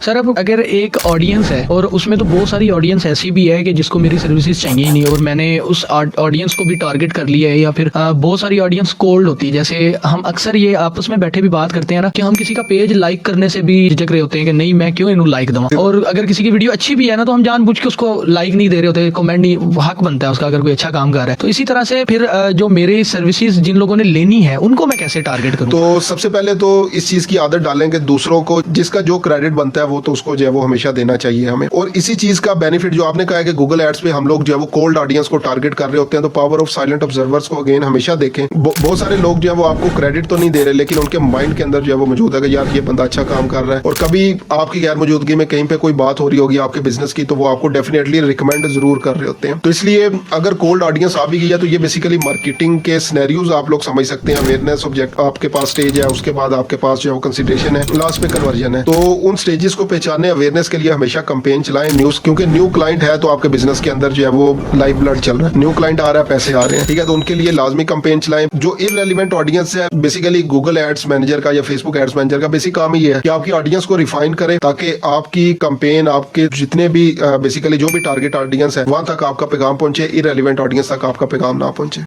Sir अब अगर एक ऑडियंस है और उसमें तो बहुत सारी ऑडियंस ऐसी भी है कि जिसको मेरी सर्विसेज चाहिए ही नहीं और मैंने उस ऑडियंस को भी टारगेट कर लिया है, या फिर बहुत सारी ऑडियंस कोल्ड होती है। जैसे हम अक्सर ये आपस में बैठे भी बात करते हैं ना कि हम किसी का पेज लाइक करने से भी झिझक रहे होते हैं कि नहीं मैं क्यों इन्हें लाइक दूं, और अगर किसी की वीडियो अच्छी भी है ना तो हम जानबूझ के उसको लाइक नहीं दे रहे होते, कमेंट नहीं, हक बनता है उसका अगर कोई अच्छा काम कर रहा है। तो इसी तरह से फिर जो मेरे सर्विसेज जिन लोगों ने लेनी है उनको मैं कैसे टारगेट करूँ? तो सबसे पहले तो इस चीज की आदत डालेंगे दूसरों को, जिसका जो क्रेडिट बनता है वो तो उसको जो है वो हमेशा देना चाहिए हमें। और इसी चीज का बेनिफिट जो आपने कहा है कि गूगल एड्स पे हम लोग जो है वो कोल्ड ऑडियंस को टारगेट कर रहे होते हैं, तो पावर ऑफ साइलेंट ऑब्जर्वर्स को अगेन हमेशा देखें। बहुत सारे लोग जो है वो आपको क्रेडिट तो नहीं दे रहे, लेकिन उनके माइंड के अंदर जो है वो मौजूद है कि यार ये बंदा अच्छा काम कर रहा है, और कभी आपकी गैर मौजूदगी में कहीं पे कोई बात हो रही होगी आपके बिजनेस की, तो वो आपको डेफिनेटली रिकमेंड जरूर कर रहे होते हैं। तो इसलिए अगर कोल्ड ऑडियंस आ भी गई है तो ये बेसिकली मार्केटिंग के सिनेरियोज आप लोग समझ सकते हैं। अवेयरनेस ऑब्जेक्ट आपके पास स्टेज है, उसके बाद आपके पास जो है वो कंसिडरेशन है, लास्ट पे कन्वर्जन है। तो उन स्टेजेस को पहचानने अवेयरनेस के लिए हमेशा कैंपेन चलाएं न्यूज, क्योंकि न्यू क्लाइंट है तो आपके बिजनेस के अंदर जो है वो लाइव ब्लड चल रहा है, न्यू क्लाइंट आ रहा है, पैसे आ रहे हैं, ठीक है, तो उनके लिए लाजमी कैंपेन चलाएं। जो इररेलेवेंट ऑडियंस है, बेसिकली गूगल एड्स मैनेजर का या फेसबुक एड्स मैनेजर का बेसिक काम ही है कि आपकी ऑडियंस को रिफाइन करे, ताकि आपकी कैंपेन, आपके जितने भी बेसिकली जो भी टारगेट ऑडियंस है वहां तक आपका पैगाम पहुंचे, इररेलेवेंट ऑडियंस तक आपका पैगाम ना पहुंचे।